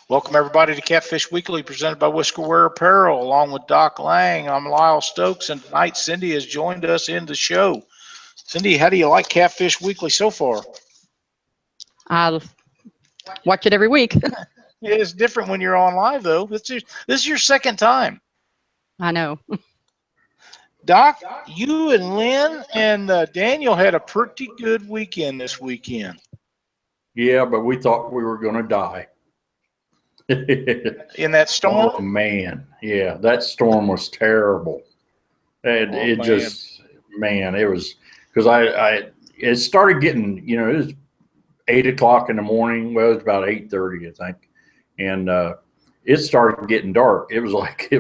Welcome, everybody, to Catfish Weekly, presented by Whiskerware Apparel, along with Doc Lang. I'm Lyle Stokes, and tonight Cindy has joined us in the show. Cindy, how do you like Catfish Weekly so far? I watch it every week. Yeah, it's different when you're on live, though. This is your second time. I know. Doc, you and Lynn and Daniel had a pretty good weekend this weekend. Yeah, but we thought we were going to die. In that storm? Oh, man. Yeah, that storm was terrible. And it man. just, man, it was, because it started getting, it was 8 o'clock in the morning. Well, it was about 8:30, I think. And it started getting dark. It was like,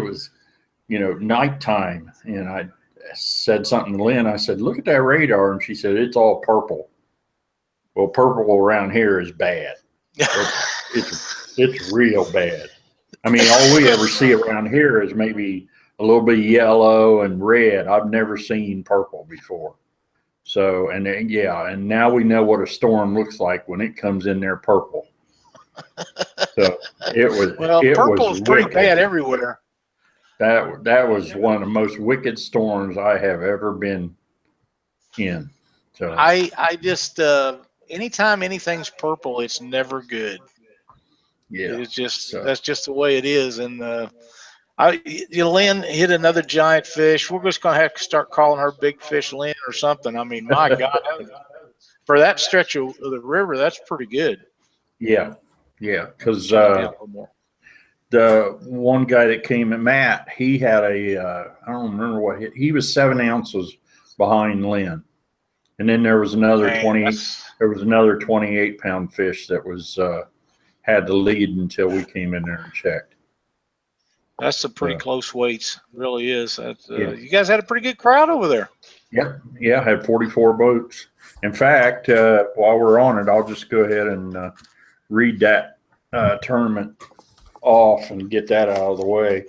nighttime. And I said something to Lynn. I said, look at that radar. And she said, it's all purple. Well, purple around here is bad. It's real bad. I mean, all we ever see around here is maybe a little bit of yellow and red. I've never seen purple before. So, and now we know what a storm looks like when it comes in there purple. So purple is pretty bad everywhere. That was one of the most wicked storms I have ever been in. So I just anytime anything's purple, it's never good. Yeah, it's just that's just the way it is. And Lynn hit another giant fish. We're just gonna have to start calling her Big Fish Lynn or something. I mean, my God, for that stretch of the river, that's pretty good. Yeah, because the one guy that came at Matt, he had I don't remember what he was 7 ounces behind Lynn, and then there was another 28-pound fish that was had the lead until we came in there and checked. That's some pretty close weights, really is. You guys had a pretty good crowd over there. Yeah, I had 44 boats. In fact, while we're on it, I'll just go ahead and read that tournament off and get that out of the way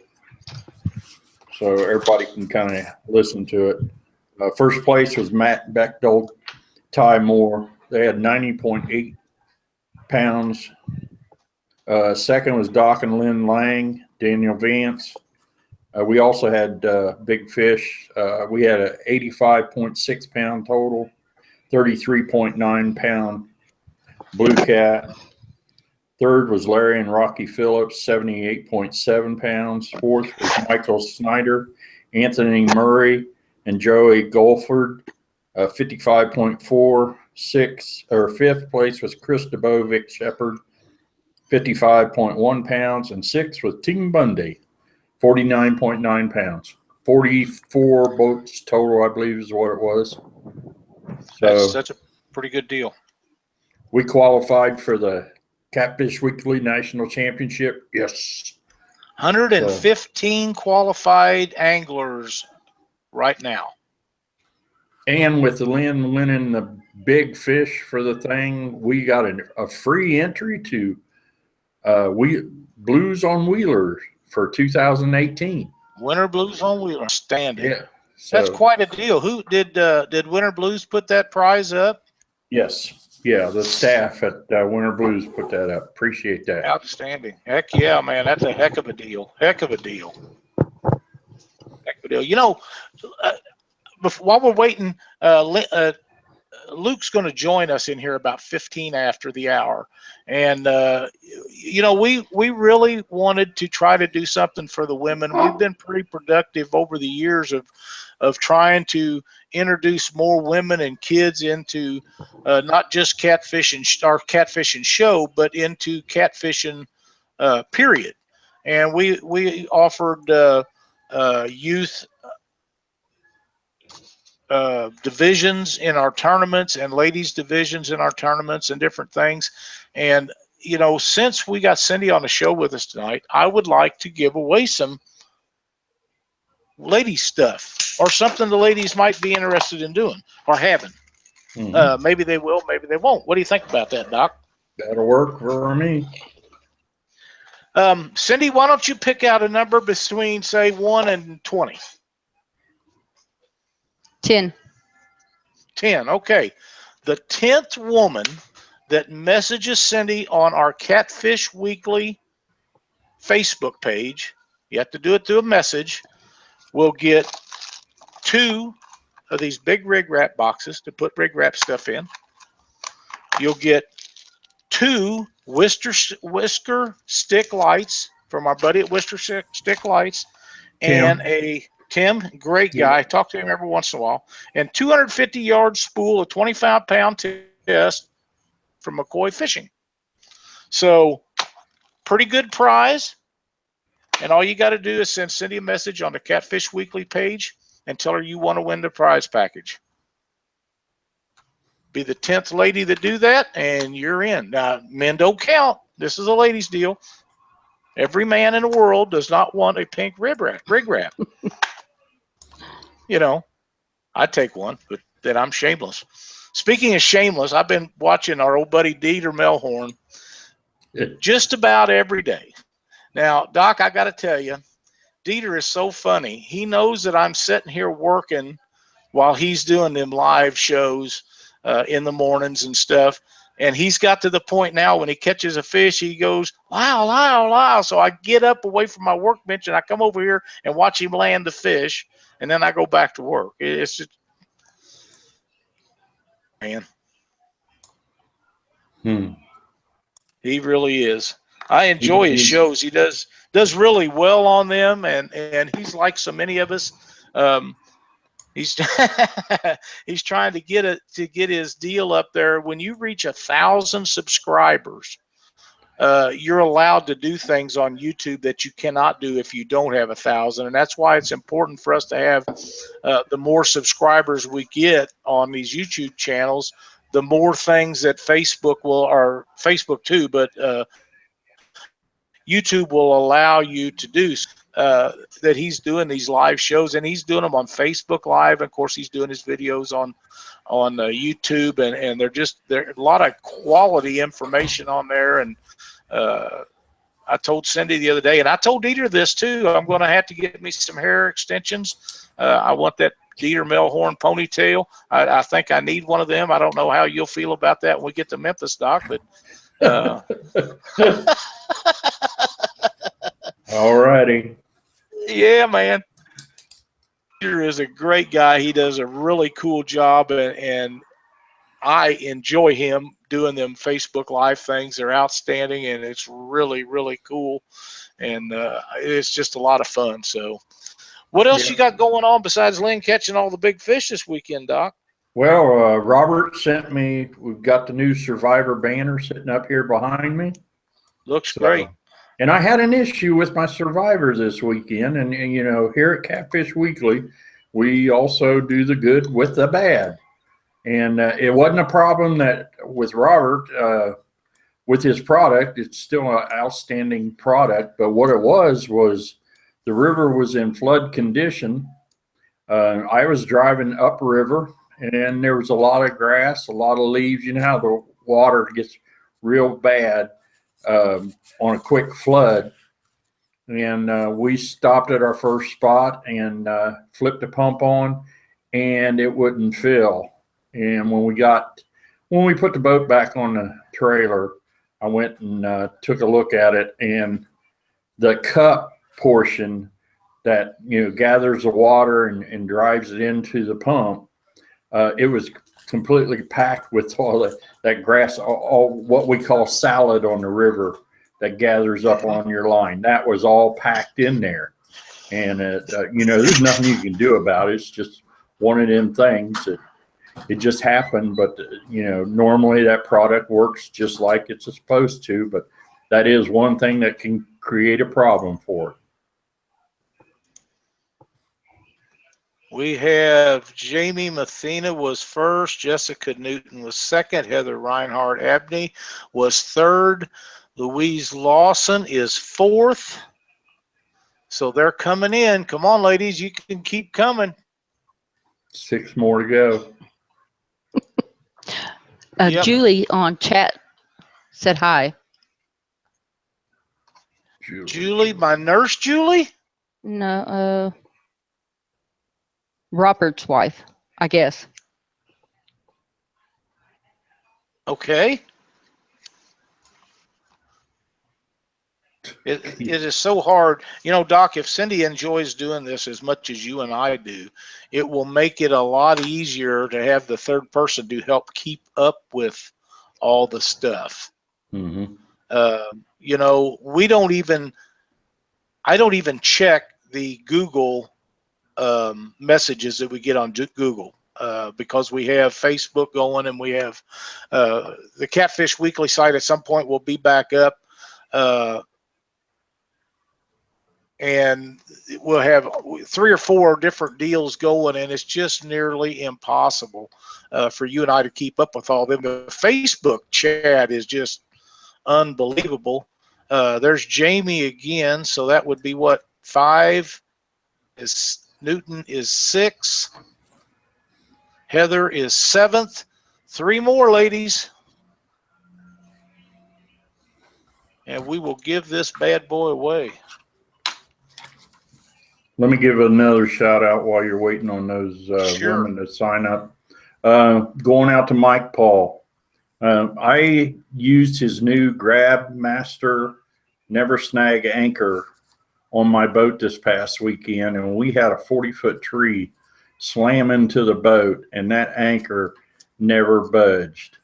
so everybody can kind of listen to it. First place was Matt Bechtold, Ty Moore. They had 90.8 pounds. Second was Doc and Lynn Lang, Daniel Vance. We also had big fish. We had an 85.6 pound total, 33.9 pound blue cat. Third was Larry and Rocky Phillips, 78.7 pounds. Fourth was Michael Snyder, Anthony Murray, and Joey Golford, 55.46. Or fifth place was Chris DeBovic Shepherd, 55.1 pounds. And sixth was Ting Bundy, 49.9 pounds. 44 boats total, I believe is what it was. So that's a pretty good deal. We qualified for the Catfish Weekly National Championship. Yes. 115 qualified anglers right now. And with Lynn winning the big fish for the thing, we got a free entry to Blues on Wheeler for 2018. Winter Blues on Wheeler. Standing. Yeah. So, that's quite a deal. Who did Winter Blues put that prize up? Yes. Yeah, the staff at Winter Blues put that up. Appreciate that. Outstanding. Heck yeah, man. That's a heck of a deal. Heck of a deal. While we're waiting, Luke's going to join us in here about 15 after the hour. And, we really wanted to try to do something for the women. We've been pretty productive over the years of trying to introduce more women and kids into not just catfishing show, but into catfishing period. And we offered youth divisions in our tournaments and ladies divisions in our tournaments and different things. And, since we got Cindy on the show with us tonight, I would like to give away some ladies stuff or something the ladies might be interested in doing or having. Mm-hmm. Maybe they will, maybe they won't. What do you think about that, Doc? That'll work for me. Cindy, why don't you pick out a number between, say, 1 and 20? 10. 10, okay. The 10th woman that messages Cindy on our Catfish Weekly Facebook page, you have to do it through a message, will get 2 of these big rig wrap boxes to put rig wrap stuff in. You'll get 2 whisker stick lights from our buddy at Whisker Stick Lights, and a Tim, great guy. I talk to him every once in a while. And 250-yard spool of 25-pound test from McCoy Fishing. So pretty good prize. And all you got to do is send Cindy a message on the Catfish Weekly page and tell her you want to win the prize package. Be the 10th lady that do that, and you're in. Now, men don't count. This is a ladies' deal. Every man in the world does not want a pink rig wrap. You know, I'd take one, but then I'm shameless. Speaking of shameless, I've been watching our old buddy Dieter Melhorn just about every day. Now, Doc, I got to tell you, Dieter is so funny. He knows that I'm sitting here working while he's doing them live shows in the mornings and stuff. And he's got to the point now when he catches a fish, he goes, Lyle, Lyle, Lyle. So I get up away from my workbench and I come over here and watch him land the fish. And then I go back to work. It's just, man. He really is. I enjoy his shows. He does really well on them, and he's like so many of us. He's he's trying to get his deal up there. When you reach 1,000 subscribers, you're allowed to do things on YouTube that you cannot do if you don't have 1,000, and that's why it's important for us to have the more subscribers we get on these YouTube channels, the more things that Facebook will, or Facebook too, but YouTube will allow you to do. That he's doing these live shows, and he's doing them on Facebook Live. Of course, he's doing his videos on YouTube, and they're a lot of quality information on there. And I told Cindy the other day, and I told Dieter this too, I'm going to have to get me some hair extensions. I want that Dieter Melhorn ponytail. I think I need one of them. I don't know how you'll feel about that when we get to Memphis, Doc, but all righty. Yeah, man. Peter is a great guy. He does a really cool job, and I enjoy him doing them Facebook Live things. They're outstanding, and it's really, really cool, and it's just a lot of fun. So what else you got going on besides Lynn catching all the big fish this weekend, Doc? Well, Robert sent me, we've got the new Survivor banner sitting up here behind me. Looks great. And I had an issue with my Survivor this weekend. And, you know, here at Catfish Weekly, we also do the good with the bad. And it wasn't a problem that with Robert, with his product. It's still an outstanding product. But what it was the river was in flood condition. I was driving upriver, and there was a lot of grass, a lot of leaves. You know how the water gets real bad on a quick flood. And we stopped at our first spot and flipped the pump on, and it wouldn't fill. And when we put the boat back on the trailer, I went and took a look at it, and the cup portion that, you know, gathers the water and drives it into the pump, it was completely packed with all that grass, all what we call salad on the river that gathers up on your line. That was all packed in there. And, you know, there's nothing you can do about it. It's just one of them things that it just happened. But, you know, normally that product works just like it's supposed to. But that is one thing that can create a problem for it. We have Jamie Mathena was first, Jessica Newton was second, Heather Reinhardt Abney was third, Louise Lawson is fourth. So they're coming in. Come on, ladies, you can keep coming. 6 more to go. Yep. Julie on chat said hi. Julie, my nurse Julie? No, Robert's wife, I guess. Okay. It is so hard. You know, Doc, if Cindy enjoys doing this as much as you and I do, it will make it a lot easier to have the third person to help keep up with all the stuff. Mm-hmm. You know, I don't even check the Google messages that we get on Google because we have Facebook going and we have the Catfish Weekly site at some point will be back up. And we'll have 3 or 4 different deals going, and it's just nearly impossible for you and I to keep up with all of them. The Facebook chat is just unbelievable. There's Jamie again, so that would be what, 5? Newton is 6. Heather is 7th. 3 more, ladies. And we will give this bad boy away. Let me give another shout out while you're waiting on those Sure. women to sign up. Going out to Mike Paul. I used his new Grab Master Never Snag anchor on my boat this past weekend, and we had a 40-foot tree slam into the boat, and that anchor never budged.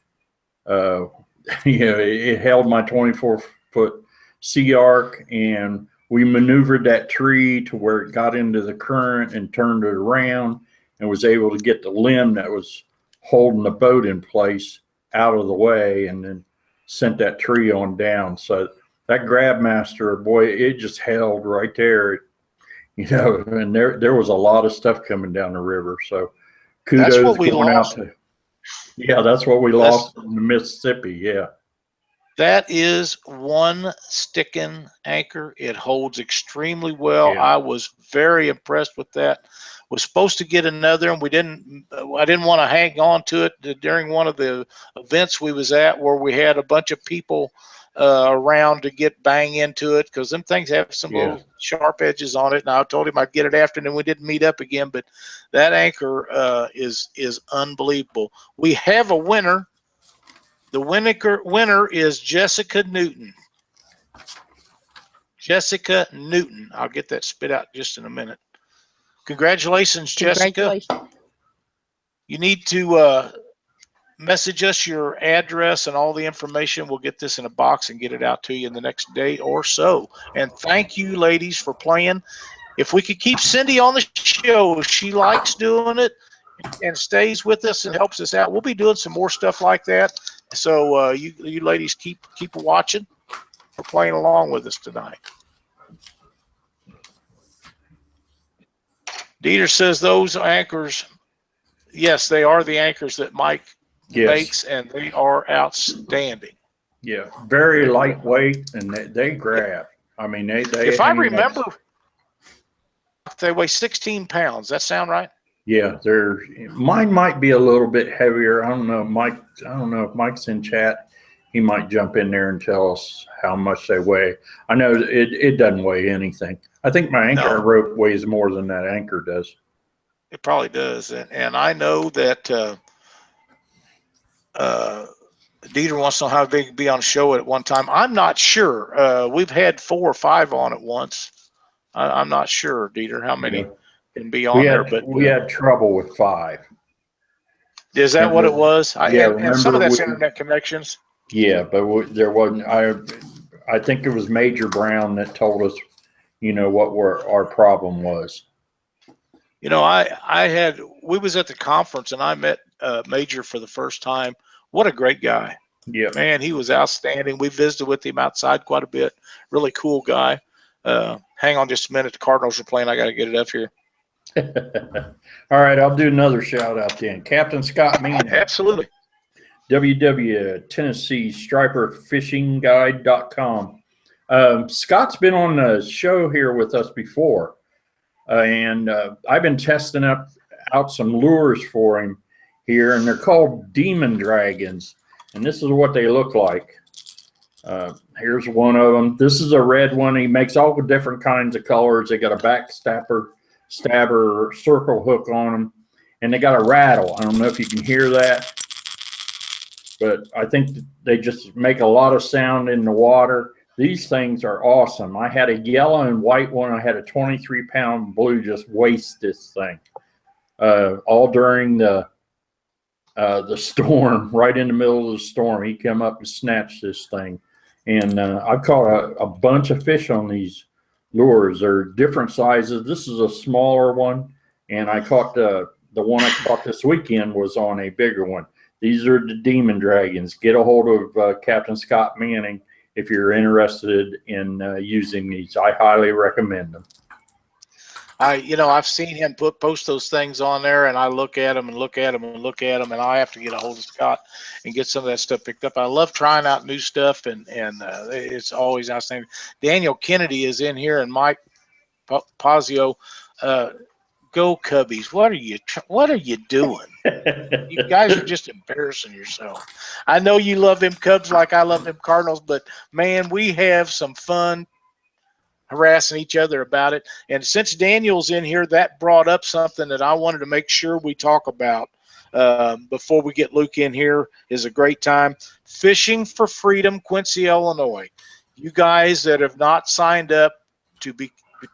It held my 24-foot sea arc, and we maneuvered that tree to where it got into the current and turned it around and was able to get the limb that was holding the boat in place out of the way, and then sent that tree on down. So that Grab Master, boy, it just held right there, and there was a lot of stuff coming down the river. So kudos That's what we going lost. out to. Yeah, that's what we lost in the Mississippi. Yeah. That is one sticking anchor. It holds extremely well. Yeah. I was very impressed with that. Was supposed to get another, and I didn't want to hang on to it during one of the events we was at where we had a bunch of people around to get bang into it, because them things have some little sharp edges on it. And I told him I'd get it after, and then we didn't meet up again. But that anchor is unbelievable. We have a winner. The winner is Jessica Newton. Jessica Newton. I'll get that spit out just in a minute. Congratulations, Jessica. You need to message us your address and all the information. We'll get this in a box and get it out to you in the next day or so. And thank you, ladies, for playing. If we could keep Cindy on the show, she likes doing it and stays with us and helps us out. We'll be doing some more stuff like that. So you ladies keep watching. We're playing along with us tonight. Dieter says those anchors, yes, they are the anchors that Mike makes, and they are outstanding. Yeah, very lightweight, and they grab. I mean, they if I remember, they weigh 16 pounds. That sound right? Yeah, mine might be a little bit heavier. I don't know, Mike. I don't know if Mike's in chat. He might jump in there and tell us how much they weigh. I know it doesn't weigh anything. I think my anchor rope weighs more than that anchor does. It probably does, and I know that Dieter wants to know how big it'd be on a show at one time. I'm not sure. We've had 4 or 5 on at once. I'm not sure, Dieter, how many can be on there. But we had trouble with 5. Is that what it was? And some of that's internet connections. Yeah, but there wasn't. I think it was Major Brown that told us, what our problem was. We was at the conference and I met Major for the first time. What a great guy. Yeah, man, he was outstanding. We visited with him outside quite a bit. Really cool guy. Hang on just a minute. The Cardinals are playing. I got to get it up here. All right, I'll do another shout out then. Captain Scott Mean. Absolutely. www.TennesseeStriperFishingGuide.com. Scott's been on the show here with us before, and I've been testing out some lures for him here, and they're called Demon Dragons, and this is what they look like. Here's one of them. This is a red one. He makes all the different kinds of colors. They got a stabber circle hook on them, and they got a rattle. I don't know if you can hear that, but I think they just make a lot of sound in the water. These things are awesome. I had a yellow and white one. I had a 23-pound blue just waste this thing. All during the storm, right in the middle of the storm. He came up and snatched this thing. And I caught a bunch of fish on these lures. They're different sizes. This is a smaller one. And I caught the one I caught this weekend was on a bigger one. These are the Demon Dragons. Get a hold of Captain Scott Manning if you're interested in using these. I highly recommend them. I've seen him post those things on there, and I look at them and look at them and look at them, and I have to get a hold of Scott and get some of that stuff picked up. I love trying out new stuff, and it's always outstanding. Daniel Kennedy is in here, and Mike Pazio. Go Cubbies! What are you doing? You guys are just embarrassing yourself. I know you love them Cubs like I love them Cardinals, but man, we have some fun harassing each other about it. And since Daniel's in here, that brought up something that I wanted to make sure we talk about before we get Luke in here. Is a great time. Fishing for Freedom, Quincy, Illinois. You guys that have not signed up to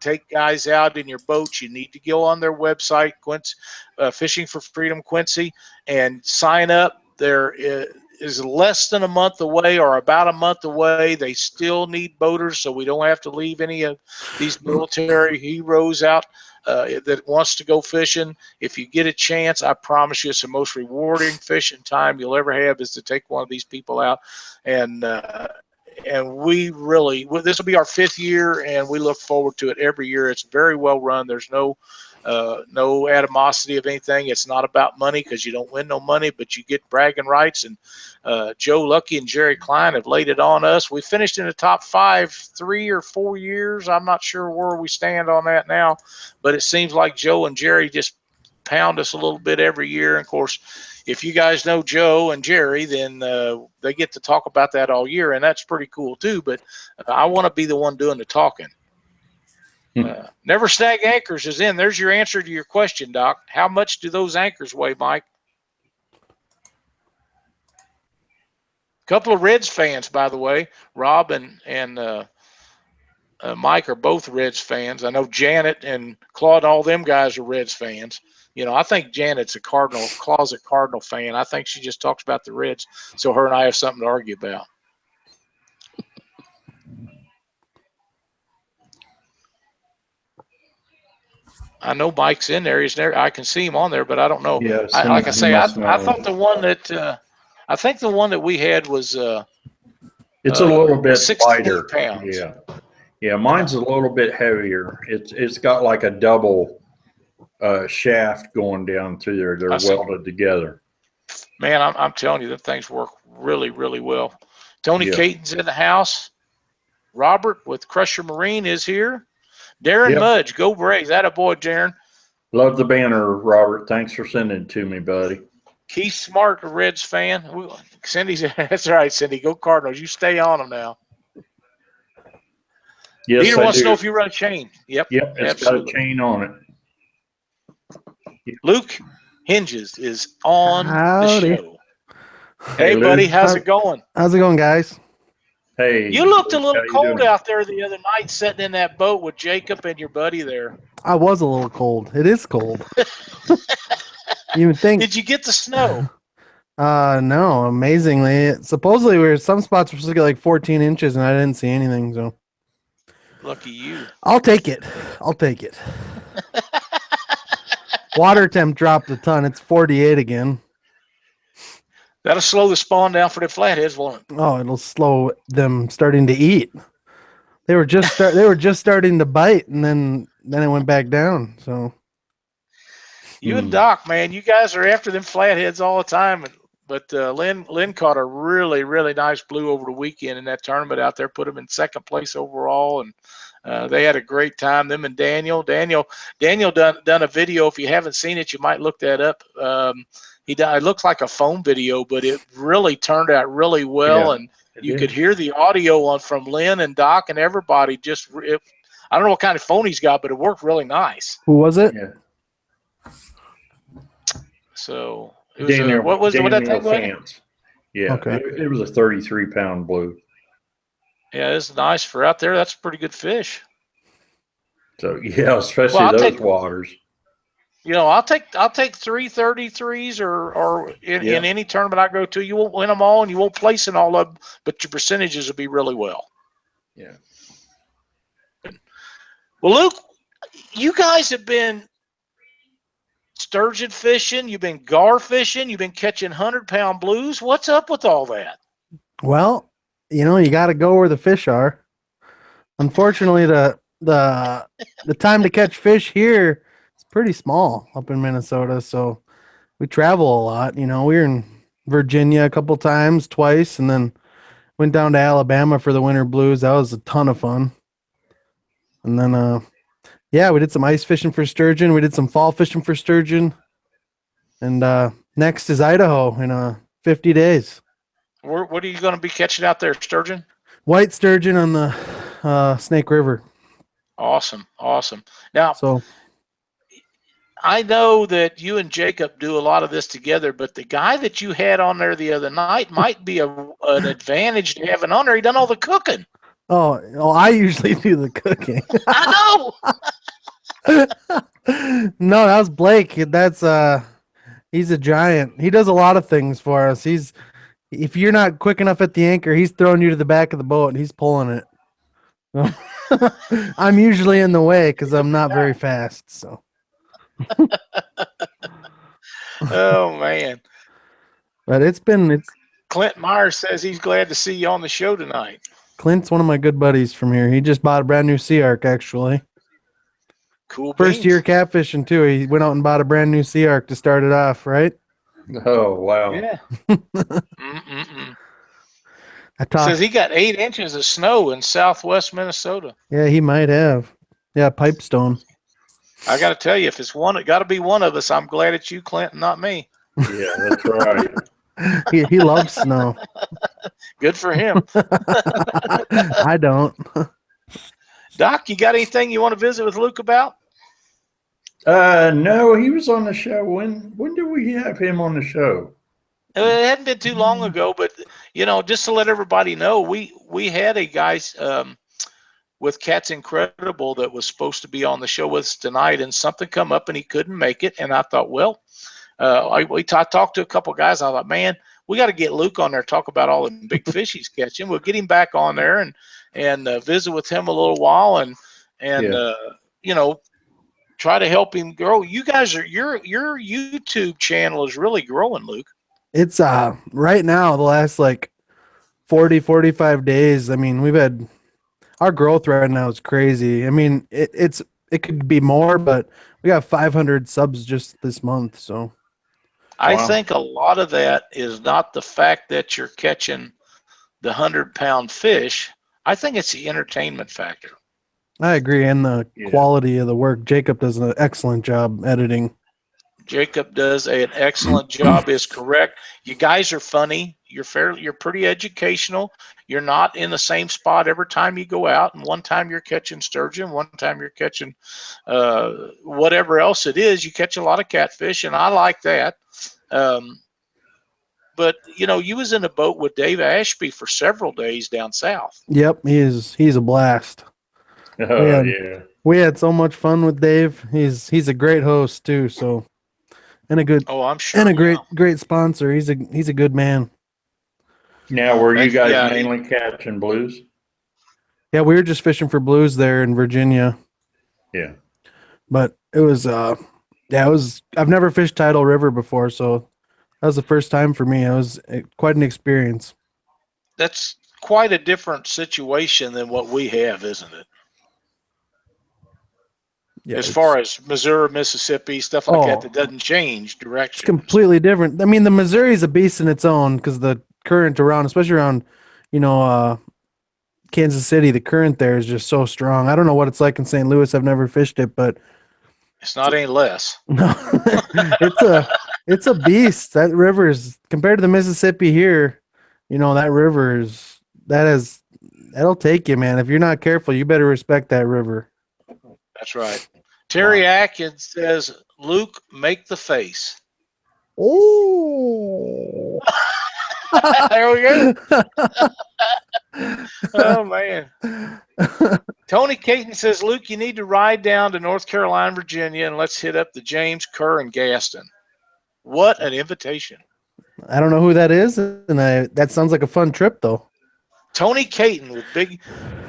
take guys out in your boats, you need to go on their website, Fishing for Freedom Quincy, and sign up. There is less than a month away or about a month away. They still need boaters, so we don't have to leave any of these military heroes out that wants to go fishing. If you get a chance, I promise you it's the most rewarding fishing time you'll ever have is to take one of these people out. And we really, this will be our 5th year, and we look forward to it every year. It's very well run. There's no animosity of anything. It's not about money because you don't win no money, but you get bragging rights. And Joe Lucky and Jerry Klein have laid it on us. We finished in the top 5 3 or 4 years. I'm not sure where we stand on that now, but it seems like Joe and Jerry just pound us a little bit every year. And of course, if you guys know Joe and Jerry, then they get to talk about that all year, and that's pretty cool too. But I want to be the one doing the talking. Never Snag Anchors is in. There's your answer to your question, Doc. How much do those anchors weigh, Mike? A couple of Reds fans, by the way. Rob and Mike are both Reds fans. I know Janet and Claude, all them guys are Reds fans. I think Janet's a closet Cardinal fan. I think she just talks about the Reds, so her and I have something to argue about. I know Mike's in there. He's there. I can see him on there, but I don't know. Yes, I thought the one that we had was it's a little bit 16 lighter. pounds. Yeah. Mine's a little bit heavier. It's got like a double shaft going down through there. They're welded together. Man, I'm telling you, that things work really, really well. Tony Caton's in the house. Robert with Crusher Marine is here. Darren Mudge, go Braves. That a boy, Darren. Love the banner, Robert. Thanks for sending it to me, buddy. Keith Smart, a Reds fan. Cindy's that's right, Cindy. Go Cardinals. You stay on them now. Yes, Peter wants to know if you run a chain. Yep. It's absolutely. got a chain on it. Luke Hentges is on Howdy. the show. Hey, buddy, how's it going? How's it going, guys? Hey, you looked a little cold doing? out there the other night sitting in that boat with Jacob and your buddy there. I was a little cold. It is cold. You would think. Did you get the snow? No, amazingly. Supposedly, some spots were supposed to get like 14 inches, and I didn't see anything, so. Lucky you. I'll take it. Water temp dropped a ton. It's 48 again. That'll slow the spawn down for the flatheads, won't it? Oh, it'll slow them starting to eat. They were just starting to bite, and then it went back down. So you and Doc, man, you guys are after them flatheads all the time. But Lynn caught a really, really nice blue over the weekend in that tournament out there. Put them in 2nd place overall, and they had a great time. Them and Daniel done a video. If you haven't seen it, you might look that up. It looks like a phone video, but it really turned out really well, and you could hear the audio from Lynn and Doc and everybody. I don't know what kind of phone he's got, but it worked really nice. who was it? Yeah. So it was Daniel, what that thing was? Yeah, okay. it was a 33-pound blue. Yeah, it's nice for out there. That's pretty good fish. So yeah, especially Well, I'll those take waters. I'll take 333s or in Yeah. any tournament I go to. You won't win them all, and you won't place in all of them, but your percentages will be really well. Yeah. Well, Luke, you guys have been sturgeon fishing, you've been gar fishing, you've been catching 100-pound blues. What's up with all that? Well, you got to go where the fish are. Unfortunately, the time to catch fish here is pretty small up in Minnesota, so we travel a lot. We were in Virginia a couple times, twice, and then went down to Alabama for the winter blues. That was a ton of fun. And then yeah, we did some ice fishing for sturgeon. We did some fall fishing for sturgeon. And next is Idaho in 50 days. What are you going to be catching out there, sturgeon? White sturgeon on the Snake River. Awesome. Now, So I know that you and Jacob do a lot of this together, but the guy that you had on there the other night might be an advantage to having on there. He done all the cooking. oh, I usually do the cooking. I know. No, that was Blake. That's he's a giant. He does a lot of things for us. If you're not quick enough at the anchor, he's throwing you to the back of the boat and he's pulling it. I'm usually in the way because I'm not very fast. So. Oh man. But it's Clint Myers says he's glad to see you on the show tonight. Clint's one of my good buddies from here. He just bought a brand new Sea Arc actually. Cool. First beans. year catfishing too. He went out and bought a brand new Sea Arc to start it off, right? Oh wow. Yeah. Says Says he got 8 inches of snow in southwest Minnesota. Yeah, he might have. Yeah, Pipestone. I got to tell you, if it's one, it got to be one of us. I'm glad it's you, Clint, and not me. Yeah, that's right. he loves snow. Good for him. I don't. Doc, you got anything you want to visit with Luke about? No, he was on the show. When did we have him on the show? It hadn't been too long ago, but just to let everybody know, we had a guy with Cat's Incredible that was supposed to be on the show with us tonight, and something come up and he couldn't make it. And I thought, well, I talked to a couple guys. I thought, man, we got to get Luke on there, talk about all the big fish he's catching. We'll get him back on there and visit with him a little while and try to help him grow. You guys your YouTube channel is really growing, Luke. It's right now the last 45 days. I mean, we've had our growth right now is crazy. I mean, it could be more, but we got 500 subs just this month. So I think a lot of that is not the fact that you're catching the 100-pound fish. I think it's the entertainment factor. I agree, and the quality of the work. Jacob does an excellent job editing. Jacob does an excellent job, is correct. You guys are funny. You're pretty educational. You're not in the same spot every time you go out. And one time you're catching sturgeon, one time you're catching whatever else it is. You catch a lot of catfish, and I like that. But you was in a boat with Dave Ashby for several days down south. Yep, he's a blast. Oh yeah. We had so much fun with Dave. He's a great host too. So. And a good, I'm sure, and a great sponsor. He's a good man. Now, were you guys mainly catching blues? Yeah, we were just fishing for blues there in Virginia. Yeah, but it was I've never fished Tidal River before, so that was the first time for me. It was quite an experience. That's quite a different situation than what we have, isn't it? Yeah, as far as Missouri, Mississippi, stuff like that doesn't change direction. It's completely different. I mean, the Missouri is a beast in its own because the current around, especially around, Kansas City, the current there is just so strong. I don't know what it's like in St. Louis. I've never fished it, but it's not any less. No, it's a beast. That river is compared to the Mississippi here. That river that'll take you, man. If you're not careful, you better respect that river. That's right. Terry Atkins says, Luke, make the face. Oh. There we go. Oh man. Tony Caton says, Luke, you need to ride down to North Carolina, Virginia, and let's hit up the James Kerr and Gaston. What an invitation. I don't know who that is, and that sounds like a fun trip, though. Tony Caton with big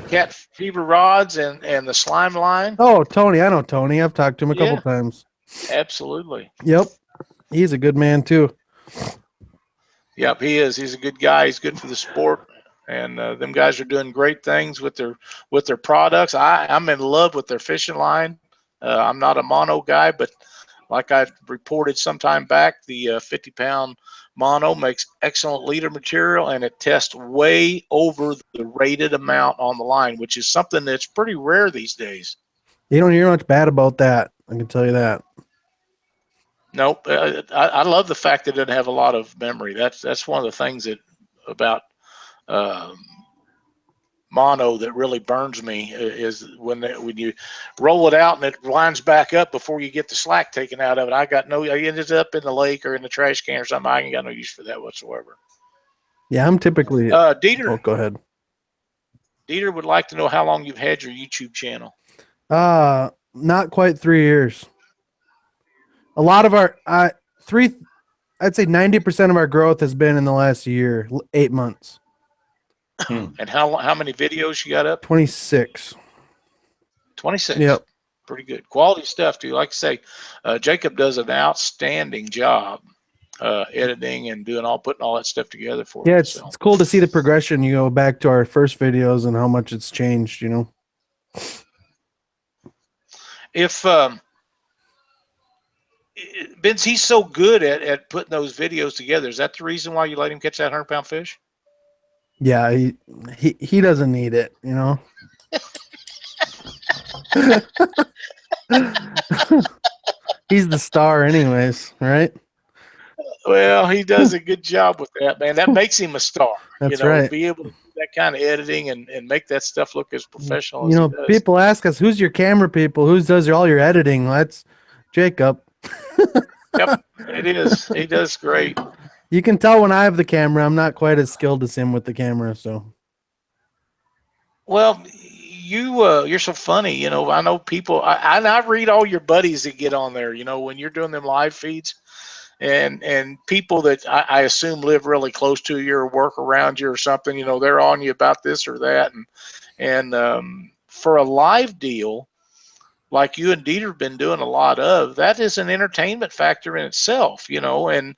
cat fever rods and the slime line. Oh, Tony. I know Tony. I've talked to him a couple Yeah. times. Absolutely. Yep. He's a good man, too. Yep, he is. He's a good guy. He's good for the sport. And them guys are doing great things with their products. I'm in love with their fishing line. I'm not a mono guy, but like I reported sometime back, the 50-pound mono makes excellent leader material, and it tests way over the rated amount on the line, which is something that's pretty rare these days. You don't hear much bad about that. I can tell you that. Nope. I love the fact that it doesn't have a lot of memory. That's one of the things that about mono that really burns me is when you roll it out and it lines back up before you get the slack taken out of it. I ended up in the lake or in the trash can or something. I ain't got no use for that whatsoever. Yeah, I'm typically. Dieter. Oh, go ahead. Dieter would like to know how long you've had your YouTube channel. Not quite 3 years. A lot of our I'd say 90% of our growth has been in the last year, 8 months. And how many videos you got up? 26. 26. Yep. Pretty good. Quality stuff, too. Like I say, Jacob does an outstanding job editing and putting all that stuff together for Yeah, you. it's cool to see the progression. You go back to our first videos and how much it's changed, you know. If Vince, he's so good at putting those videos together, is that the reason why you let him catch that 100-pound fish? Yeah, he doesn't need it, you know. He's the star anyways, right? Well, he does a good job with that, man. That makes him a star. That's right. Be able to do that kind of editing and make that stuff look as professional You as know, he does. people ask us, who's your camera people? Who does all your editing? Well, that's Jacob. Yep, it is. He does great. You can tell when I have the camera, I'm not quite as skilled as him with the camera, so. Well, you're so funny. I know people. I read all your buddies that get on there. When you're doing them live feeds, and people that I assume live really close to you or work around you or something. They're on you about this or that, and for a live deal like you and Dieter have been doing a lot of, that is an entertainment factor in itself. And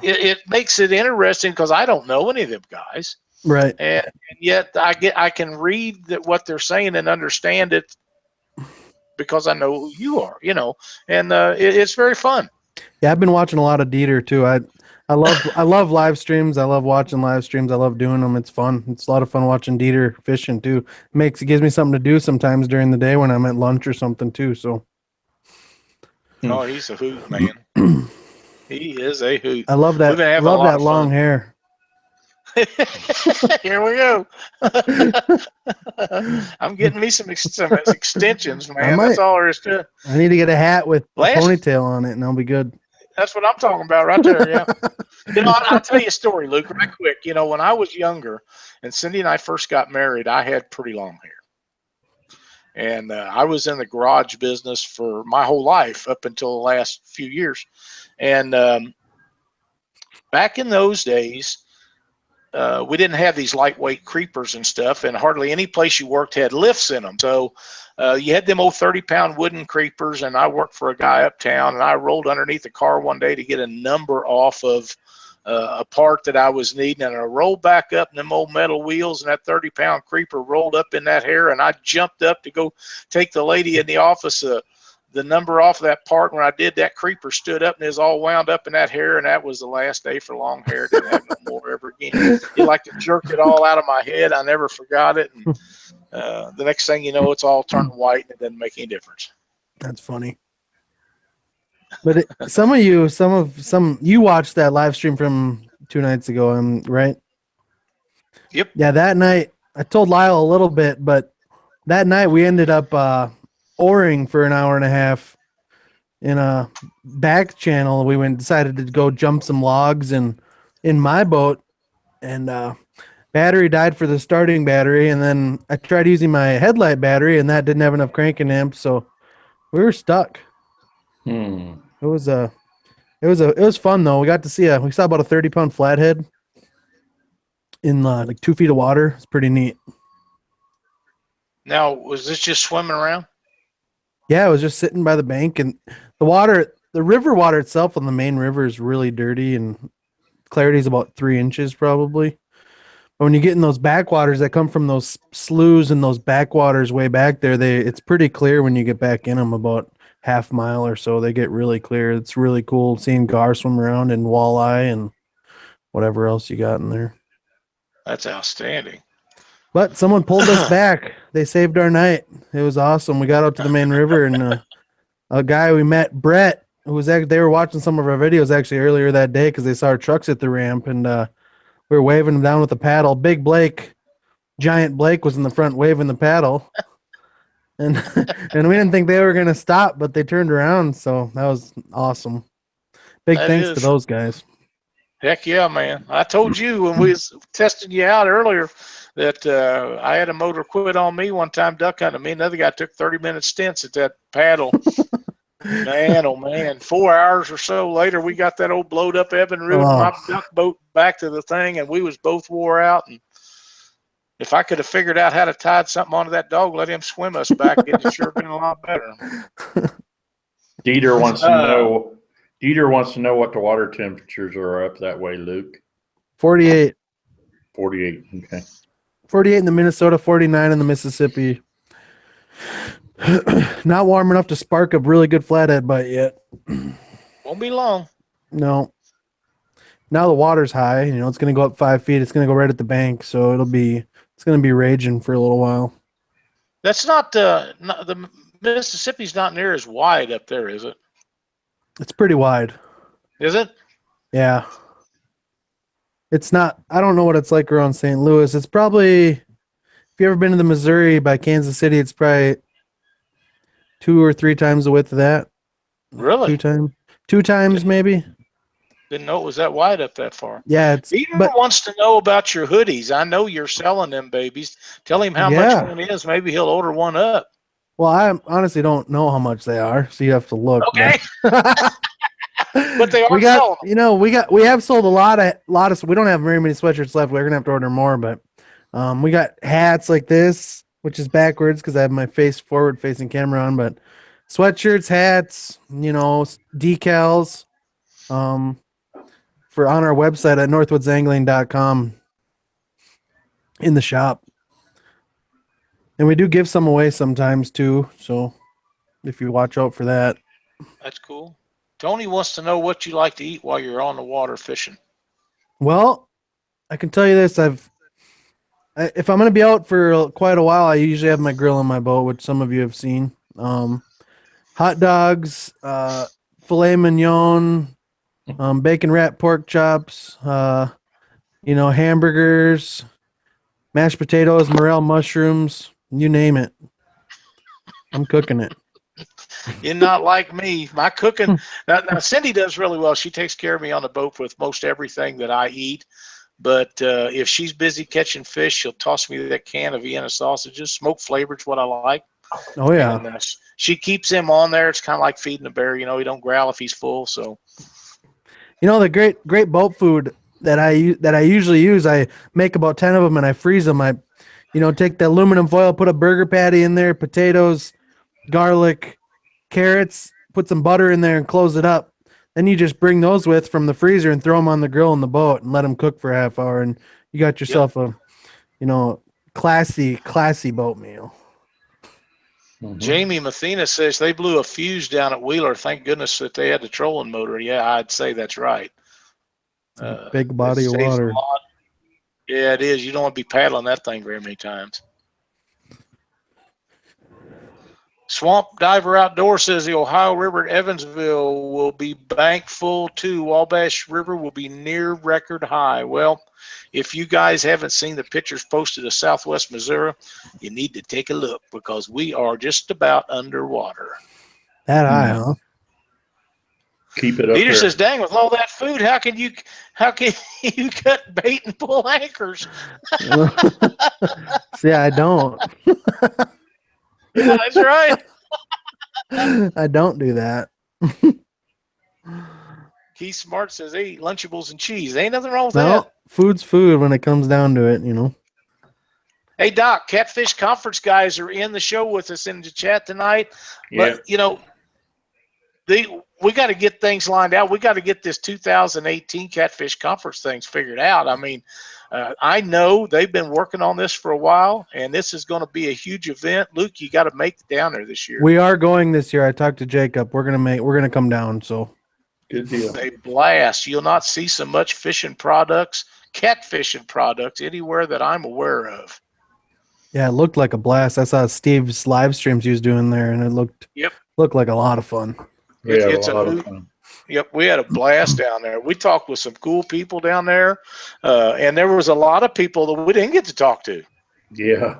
it makes it interesting because I don't know any of them guys. Right. And yet I can read what they're saying and understand it because I know who you are, and it's very fun. Yeah, I've been watching a lot of Dieter too. I love live streams. I love watching live streams. I love doing them. It's fun. It's a lot of fun watching Dieter fishing too. It gives me something to do sometimes during the day when I'm at lunch or something too. So. Oh, he's a hoot, man. He is a hoot. I love that. I love that long hair. Here we go. I'm getting me some extensions, man. That's all there is to it. I need to get a hat with a ponytail on it, and I'll be good. That's what I'm talking about right there, yeah. I'll tell you a story, Luke, right quick. When I was younger and Cindy and I first got married, I had pretty long hair. And I was in the garage business for my whole life up until the last few years. And back in those days, we didn't have these lightweight creepers and stuff, and hardly any place you worked had lifts in them. So you had them old 30-pound wooden creepers, and I worked for a guy uptown, and I rolled underneath the car one day to get a number off of a part that I was needing, and I rolled back up in them old metal wheels, and that 30-pound creeper rolled up in that hair, and I jumped up to go take the lady in the office the number off of that part. When I did, that creeper stood up and is all wound up in that hair, and that was the last day for long hair. Didn't have no more ever again. He like to jerk it all out of my head. I never forgot it. And the next thing you know, it's all turned white, and it doesn't make any difference. That's funny. But you watched that live stream from 2 nights ago, right? Yep. Yeah, that night I told Lyle a little bit, but that night we ended up oaring for an hour and a half in a back channel. We decided to go jump some logs in my boat, and battery died for the starting battery, and then I tried using my headlight battery, and that didn't have enough cranking amps, so we were stuck. Hmm. It was fun though. We saw about a 30-pound flathead in like 2 feet of water. It's pretty neat. Now, was this just swimming around? Yeah, I was just sitting by the bank, and the river water itself on the main river is really dirty, and clarity is about 3 inches probably. But when you get in those backwaters that come from those sloughs and those backwaters way back there, it's pretty clear when you get back in them about half mile or so. They get really clear. It's really cool seeing gar swim around and walleye and whatever else you got in there. That's outstanding. But someone pulled us back. They saved our night. It was awesome. We got out to the main river, and a guy we met, Brett, who was they were watching some of our videos actually earlier that day because they saw our trucks at the ramp, and we were waving him down with the paddle. Big Blake, giant Blake, was in the front waving the paddle, and and we didn't think they were gonna stop, but they turned around. So that was awesome. Big That thanks to is. those guys. Heck yeah, man. I told you when we was testing you out earlier that I had a motor quit on me one time duck hunting. Me and another guy took 30-minute stints at that paddle. Man, oh man. 4 hours or so later, we got that old blowed up Evan Root and my duck boat back to the thing, and we was both wore out. And if I could have figured out how to tie something onto that dog, let him swim us back, it'd sure been a lot better. Dieter wants to know. Dieter wants to know what the water temperatures are up that way, Luke. 48. 48. Okay. 48 in the Minnesota, 49 in the Mississippi. Not warm enough to spark a really good flathead bite yet. Won't be long. No. Now the water's high. It's going to go up 5 feet. It's going to go right at the bank, so it's going to be raging for a little while. That's not the Mississippi's not near as wide up there, is it? It's pretty wide. Is it? Yeah. It's not, I don't know what it's like around St. Louis. It's probably, if you ever been to the Missouri by Kansas City, it's probably 2 or 3 times the width of that. Really? 2 times maybe. Didn't know it was that wide up that far. Yeah. Peter wants to know about your hoodies. I know you're selling them babies. Tell him how much one is. Maybe he'll order one up. Well, I honestly don't know how much they are, so you have to look. Okay. But they are selling. We have sold a lot of. We don't have very many sweatshirts left. We're gonna have to order more, but we got hats like this, which is backwards because I have my face forward facing camera on. But sweatshirts, hats, decals, for on our website at northwoodsangling.com in the shop. And we do give some away sometimes too, so if you watch out for that. That's cool. Tony wants to know what you like to eat while you're on the water fishing. Well, I can tell you this: if I'm going to be out for quite a while, I usually have my grill on my boat, which some of you have seen. Hot dogs, filet mignon, bacon wrapped pork chops, hamburgers, mashed potatoes, morel mushrooms, you name it. I'm cooking it. You're not like me. My cooking, now Cindy does really well. She takes care of me on the boat with most everything that I eat. But if she's busy catching fish, she'll toss me that can of Vienna sausages. Smoked flavor's what I like. Oh, yeah. And, she keeps him on there. It's kind of like feeding a bear. He don't growl if he's full. So, the great boat food that I usually use, I make about 10 of them and I freeze them. I take the aluminum foil, put a burger patty in there, potatoes, garlic, carrots, put some butter in there and close it up. Then you just bring those from the freezer and throw them on the grill in the boat and let them cook for a half hour. And you got yourself a, classy boat meal. Mm-hmm. Jamie Mathena says they blew a fuse down at Wheeler. Thank goodness that they had the trolling motor. Yeah, I'd say that's right. Big body of water. Yeah, it is. You don't want to be paddling that thing very many times. Swamp Diver Outdoor says the Ohio River at Evansville will be bank full too. Wabash River will be near record high. Well, if you guys haven't seen the pictures posted of Southwest Missouri, you need to take a look because we are just about underwater. That high, huh? Keep it up Peter there. says, "Dang, with all that food, how can you cut bait and pull anchors?" See, I don't. Yeah, that's right. I don't do that. Keith Smart says, "Hey, Lunchables and cheese. Ain't nothing wrong with No, that." food's food when it comes down to it, Hey, Doc, Catfish Conference guys are in the show with us in the chat tonight. Yeah. But, we got to get things lined out. We got to get this 2018 Catfish Conference things figured out. I mean, I know they've been working on this for a while, and this is going to be a huge event. Luke, you got to make it down there this year. We are going this year. I talked to Jacob. We're gonna come down. So Good deal. A blast. You'll not see so much fishing products, catfishing products anywhere that I'm aware of. yeah, it looked like a blast. I saw Steve's live streams he was doing there, and it looked like a lot of fun. It's a lot of fun. Yep, we had a blast down there. We talked with some cool people down there, and there was a lot of people that we didn't get to talk to. Yeah.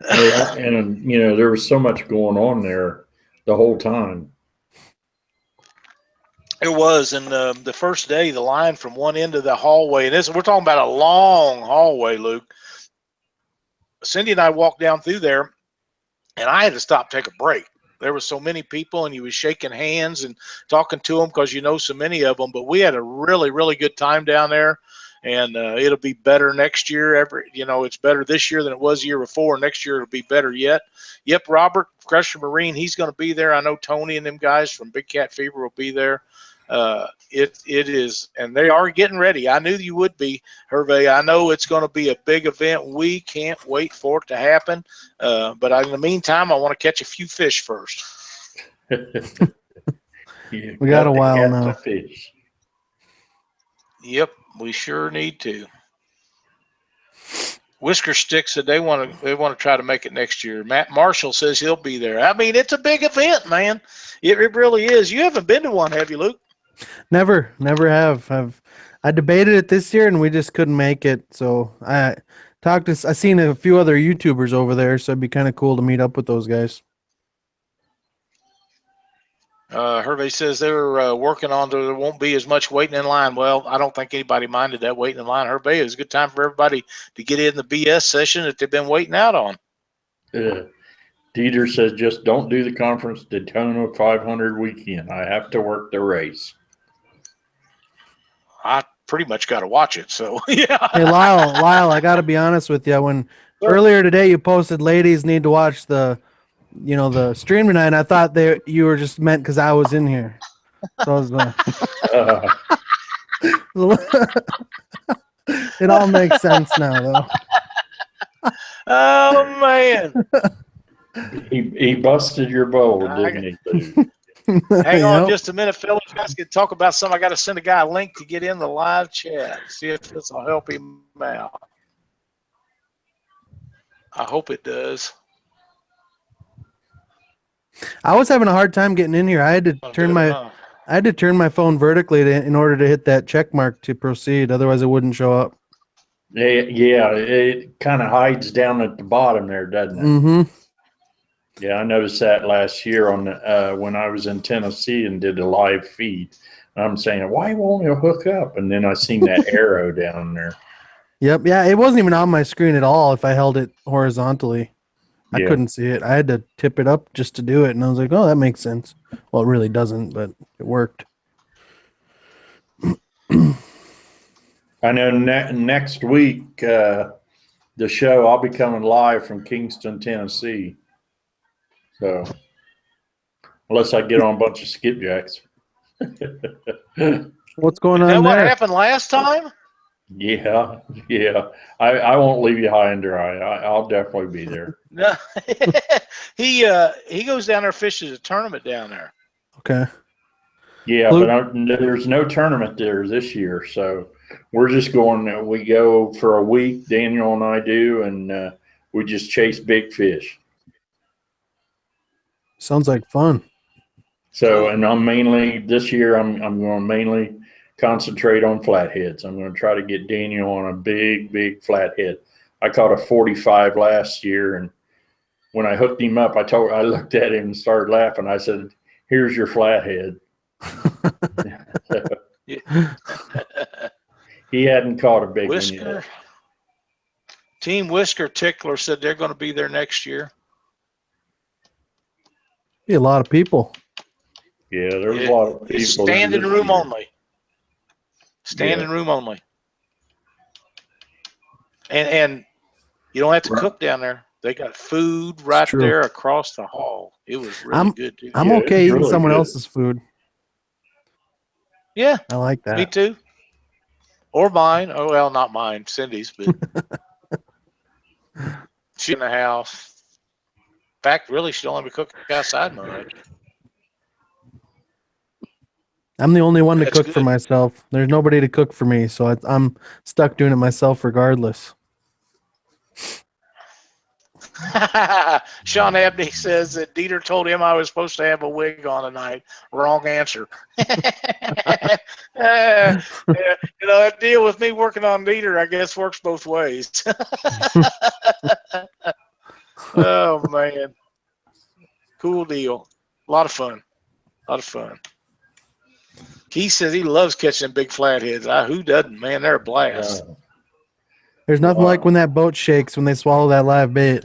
and there was so much going on there the whole time. It was, and the first day, the line from one end of the hallway, and we're talking about a long hallway, Luke. Cindy and I walked down through there, and I had to stop, take a break. There were so many people, and he was shaking hands and talking to them because so many of them. But we had a really, really good time down there, and it'll be better next year. It's better this year than it was the year before. Next year it'll be better yet. Yep, Robert Crusher Marine, he's going to be there. I know Tony and them guys from Big Cat Fever will be there. It is, and they are getting ready. I knew you would be, Hervé. I know it's going to be a big event. We can't wait for it to happen. But in the meantime, I want to catch a few fish first. We got a while now. Fish. Yep, we sure need to. Whisker Stick said they want to try to make it next year. Matt Marshall says he'll be there. I mean, it's a big event, man. It really is. You haven't been to one, have you, Luke? Never have. I debated it this year, and we just couldn't make it. So I seen a few other YouTubers over there, so it'd be kind of cool to meet up with those guys. Hervé says they're working on there won't be as much waiting in line. Well, I don't think anybody minded that waiting in line. Hervé, it was a good time for everybody to get in the BS session that they've been waiting out on. Dieter says just don't do the conference Daytona 500 weekend. I have to work the race. I pretty much got to watch it. So yeah. Hey Lyle, I got to be honest with you. When earlier today you posted ladies need to watch the stream tonight, I thought you were just meant because I was in here. So I was it all makes sense now, though. Oh man. He busted your bowl, didn't he? Hang on just a minute, fellas. You guys can talk about something. I got to send a guy a link to get in the live chat. See if this will help him out. I hope it does. I was having a hard time getting in here. I had to turn my phone vertically in order to hit that check mark to proceed. Otherwise, it wouldn't show up. Yeah, it kind of hides down at the bottom there, doesn't it? Mm-hmm. Yeah, I noticed that last year when I was in Tennessee and did a live feed. I'm saying, why won't it hook up? And then I seen that arrow down there. Yep. Yeah, it wasn't even on my screen at all if I held it horizontally. I couldn't see it. I had to tip it up just to do it. And I was like, oh, that makes sense. Well, it really doesn't, but it worked. I know next week, the show, I'll be coming live from Kingston, Tennessee. So, unless I get on a bunch of skipjacks. What's going on there? What there? happened last time? Yeah. I won't leave you high and dry. I'll definitely be there. No, he goes down there, fishes a tournament down there. Okay. Yeah, but there's no tournament there this year, so we're just going. We go for a week. Daniel and I do, and we just chase big fish. Sounds like fun. So, and this year I'm going to mainly concentrate on flatheads. I'm going to try to get Daniel on a big flathead. I caught a 45 last year, and when I hooked him up, I looked at him and started laughing. I said, "Here's your flathead." He hadn't caught a big one Whisker. yet. Team Whisker Tickler said they're going to be there next year. Be a lot of people. Yeah, there was a lot of people. It's there standing this room year. only. Standing room only. And you don't have to cook down there. They got food right true. there across the hall. It was really good, too. I'm Yeah, okay it's eating really someone good. else's food. Yeah, I like me that. too. Or mine. Oh, well, not mine. Cindy's, but she's in the house. In fact, really, she'd only be cooking outside much. I'm the only one to That's cook for good. myself. There's nobody to cook for me, so I'm stuck doing it myself regardless. Sean Abney says that Dieter told him I was supposed to have a wig on tonight. Wrong answer. Yeah, that deal with me working on Dieter, I guess, works both ways. Oh, man. Cool deal. A lot of fun. He says he loves catching big flatheads. Who doesn't, man? They're a blast. There's nothing like when that boat shakes when they swallow that live bait.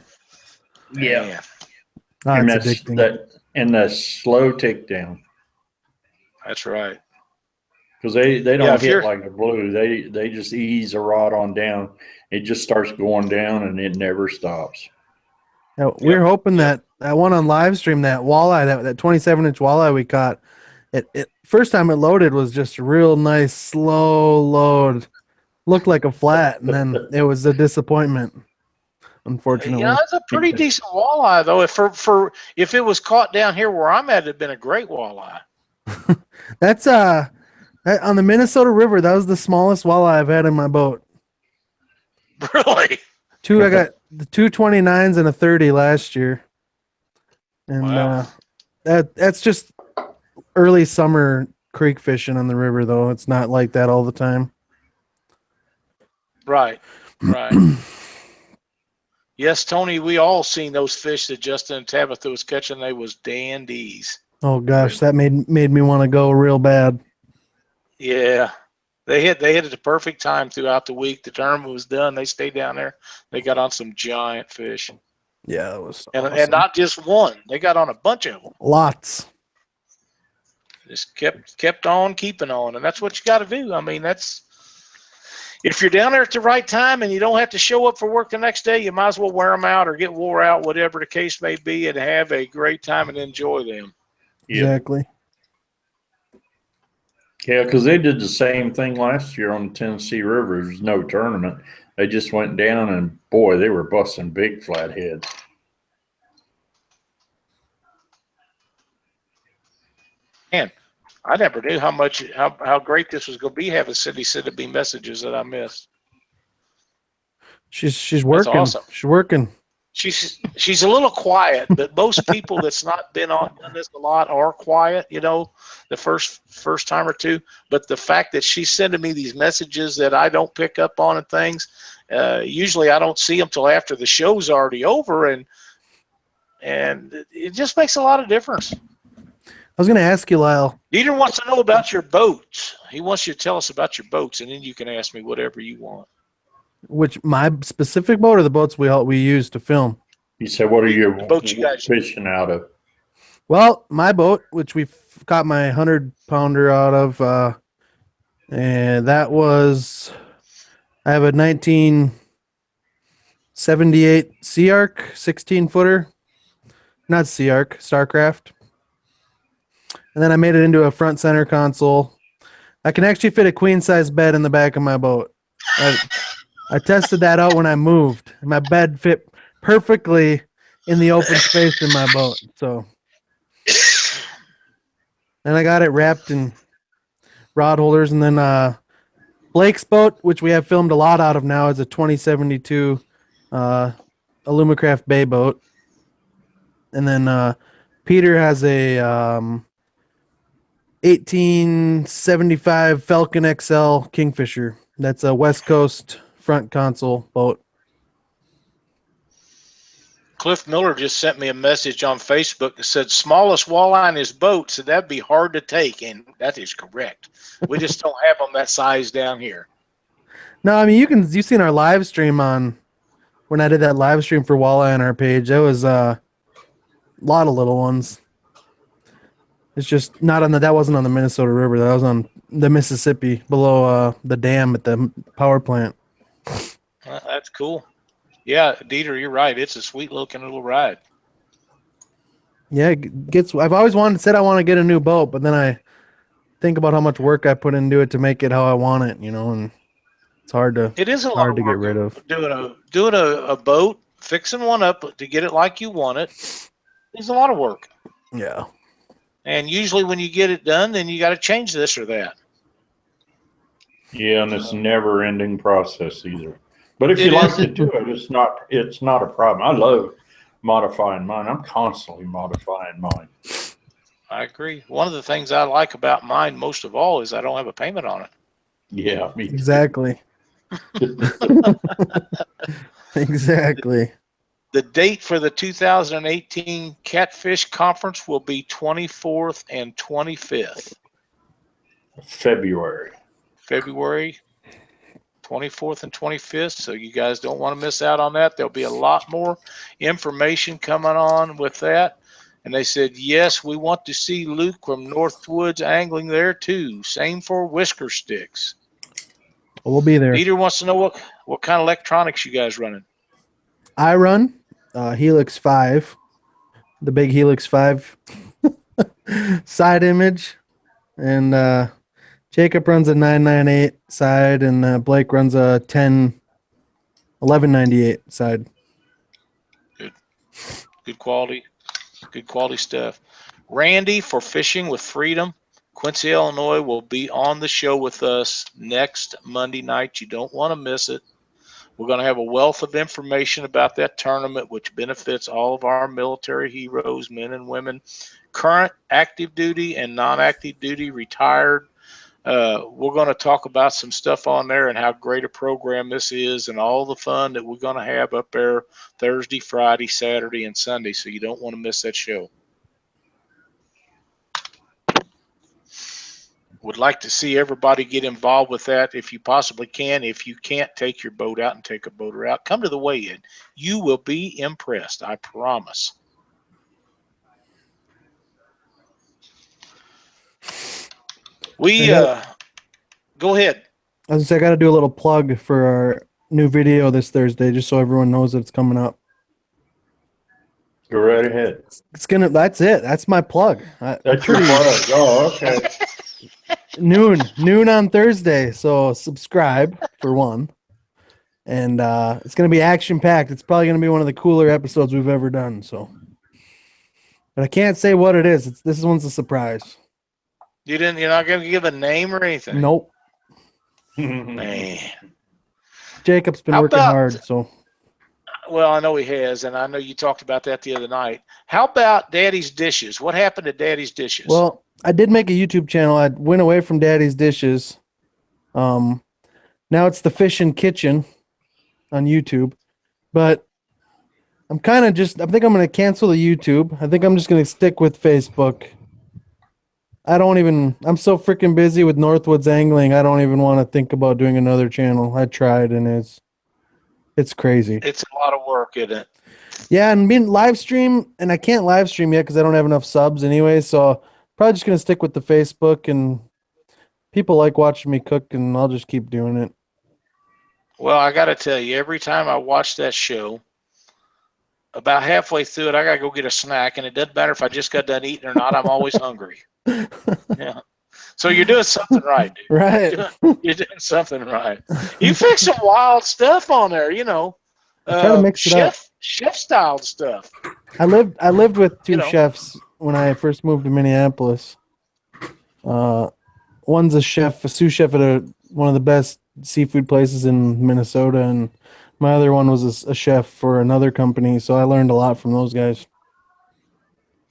Yeah. Man. Oh, And it's addicting. the slow takedown. That's right. Because they Yeah, don't if hit you're- like a blue. They just ease the rod on down. It just starts going down and it never stops. Now, we're hoping that one on live stream, that walleye, that 27-inch walleye we caught, it first time it loaded was just a real nice slow load. Looked like a flat, and then it was a disappointment, unfortunately. Yeah, it's a pretty decent walleye, though. If it was caught down here where I'm at, it'd been a great walleye. That's on the Minnesota River, that was the smallest walleye I've had in my boat. Really? I got the 229s and a 30 last year. And Wow. that's just early summer creek fishing on the river, though. It's not like that all the time. Right. Yes, Tony, we all seen those fish that Justin and Tabitha was catching. They was dandies. Oh gosh, that made me want to go real bad. Yeah. They hit at the perfect time throughout the week. The tournament was done. They stayed down there. They got on some giant fish. Yeah, it was And awesome. not just one. They got on a bunch of them. Lots. Just kept on keeping on. And that's what you got to do. I mean, if you're down there at the right time and you don't have to show up for work the next day, you might as well wear them out or get wore out, whatever the case may be, and have a great time and enjoy them. Exactly. Yeah, because they did the same thing last year on the Tennessee River. There was no tournament. They just went down and, boy, they were busting big flatheads. Man, I never knew how great this was going to be, having Cindy send me messages that I missed. She's working. Awesome. She's working. She's a little quiet, but most people that's not been done this a lot are quiet, the first time or two. But the fact that she's sending me these messages that I don't pick up on and things, usually I don't see them till after the show's already over, and it just makes a lot of difference. I was going to ask you, Lyle. Dieter wants to know about your boats. He wants you to tell us about your boats, and then you can ask me whatever you want. Which, my specific boat or the boats we use to film? He said, what are you guys fishing out of? Well, my boat, which we caught my 100-pounder out of, and that was, I have a 1978 Sea Arc 16-footer. Not Sea Arc, Starcraft. And then I made it into a front center console. I can actually fit a queen-size bed in the back of my boat. I tested that out when I moved. My bed fit perfectly in the open space in my boat. So, and I got it wrapped in rod holders. And then Blake's boat, which we have filmed a lot out of now, is a 2072 Alumacraft Bay boat. And then Peter has a 1875 Falcon XL Kingfisher. That's a West Coast front console boat. Cliff Miller just sent me a message on Facebook that said smallest walleye in his boat, so that'd be hard to take, and that is correct. We just don't have them that size down here. No, I mean you've seen our live stream on when I did that live stream for walleye on our page. That was a lot of little ones. It's just not on that wasn't on the Minnesota River. That was on the Mississippi below the dam at the power plant. That's cool. Yeah, Dieter, you're right. It's a sweet looking little ride. Yeah, I've always said I want to get a new boat, but then I think about how much work I put into it to make it how I want it, and it's hard to It is a lot hard to of get work rid of. doing a boat, fixing one up to get it like you want it. It's a lot of work. Yeah. And usually when you get it done, then you got to change this or that. Yeah, and it's a never-ending process either. But if you It like is. to do it, it's not a problem. I love modifying mine. I'm constantly modifying mine. I agree. One of the things I like about mine most of all is I don't have a payment on it. Yeah, me too. Exactly. Exactly. The date for the 2018 Catfish Conference will be 24th and 25th. February 24th and 25th. So you guys don't want to miss out on that. There'll be a lot more information coming on with that. And they said, yes, we want to see Luke from Northwoods Angling there too. Same for whisker sticks. We'll be there. Peter wants to know what kind of electronics you guys running. I run Helix 5, the big Helix 5 side image, and Jacob runs a 998 side, and Blake runs a 1198 side. Good quality stuff. Randy for Fishing with Freedom, Quincy, Illinois, will be on the show with us next Monday night. You don't want to miss it. We're going to have a wealth of information about that tournament, which benefits all of our military heroes, men and women, current active duty and non-active duty, retired. We're going to talk about some stuff on there and how great a program this is and all the fun that we're going to have up there Thursday, Friday, Saturday, and Sunday. So you don't want to miss that show. Would like to see everybody get involved with that if you possibly can. If you can't take your boat out and take a boater out, come to the weigh-in. You will be impressed, I promise. Go ahead. I got to do a little plug for our new video this Thursday, just so everyone knows that it's coming up. Go right ahead. That's it. That's my plug. That's your plug. Oh, okay. Noon on Thursday. So subscribe for one. And it's going to be action packed. It's probably going to be one of the cooler episodes we've ever done. So, but I can't say what it is. This one's a surprise. You're not going to give a name or anything? Nope. Man. Jacob's been working hard. So. Well, I know he has, and I know you talked about that the other night. How about Daddy's Dishes? What happened to Daddy's Dishes? Well, I did make a YouTube channel. I went away from Daddy's Dishes. Now it's the Fish and Kitchen on YouTube. But I think I'm going to cancel the YouTube. I think I'm just going to stick with Facebook. I'm so freaking busy with Northwoods Angling. I don't even want to think about doing another channel. I tried, and it's crazy. It's a lot of work, isn't it? Yeah, and being live stream, and I can't live stream yet because I don't have enough subs anyway. So probably just gonna stick with the Facebook, and people like watching me cook, and I'll just keep doing it. Well, I got to tell you, every time I watch that show, about halfway through it, I got to go get a snack, and it doesn't matter if I just got done eating or not. I'm always hungry. Yeah. So you're doing something right, dude. Right. You're doing something right. You fix some wild stuff on there, Try to mix it up. Chef style stuff. I lived with two chefs when I first moved to Minneapolis. One's a sous chef at one of the best seafood places in Minnesota, and my other one was a chef for another company. So I learned a lot from those guys.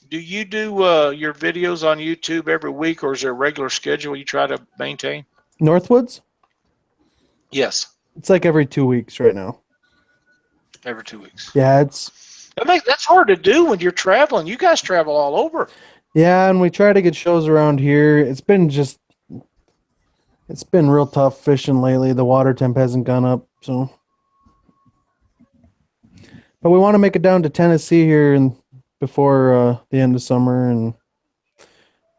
Do you do your videos on YouTube every week, or is there a regular schedule you try to maintain? Northwoods? Yes. It's like every 2 weeks right now. Every 2 weeks. Yeah, That's hard to do when you're traveling. You guys travel all over. Yeah, and we try to get shows around here. It's been real tough fishing lately. The water temp hasn't gone up, so. But we want to make it down to Tennessee here and before the end of summer, and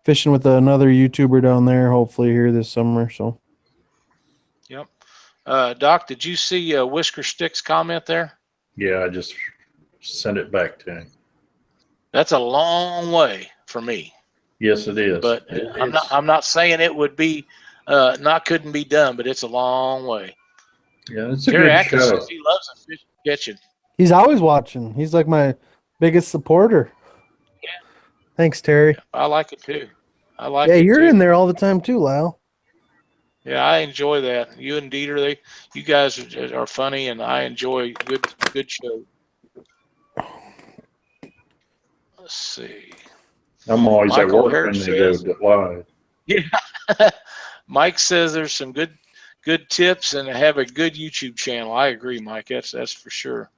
fishing with another YouTuber down there, hopefully here this summer. So. Yep. Doc, did you see Whisker Stick's comment there? Yeah, I just sent it back to him. That's a long way for me. Yes, it is. But I'm not saying it would be couldn't be done, but it's a long way. Yeah, it's a Terry good Atkins show. says he loves the fish catching. He's always watching. He's like my biggest supporter. Yeah. Thanks, Terry. I like it too. I like Yeah, it you're too. in there all the time too, Lyle. Yeah, I enjoy that. You and Dieter, you guys are funny, and I enjoy good show. Let's see. I'm always Michael at work Herrick when they go says- live. Yeah. Mike says there's some good tips and have a good YouTube channel. I agree, Mike. That's for sure.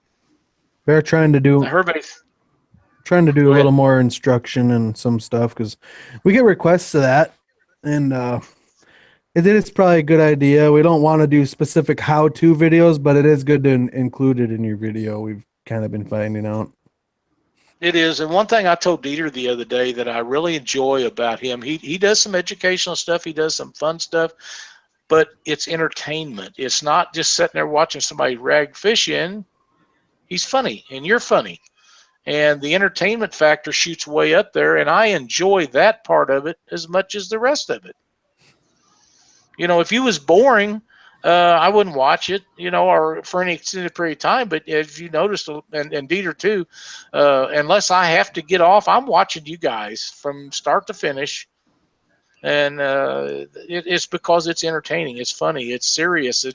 They're trying to do Go a ahead. little more instruction and some stuff because we get requests to that, and it is probably a good idea. We don't want to do specific how-to videos, but it is good to include it in your video. We've kind of been finding out. It is, and one thing I told Dieter the other day that I really enjoy about him, he does some educational stuff, he does some fun stuff, but it's entertainment. It's not just sitting there watching somebody rag fish in. He's funny, and you're funny, and the entertainment factor shoots way up there, and I enjoy that part of it as much as the rest of it. You know, if you was boring, I wouldn't watch it, or for any extended period of time. But if you noticed, and Dieter too, unless I have to get off, I'm watching you guys from start to finish. And it's because it's entertaining, it's funny, it's serious.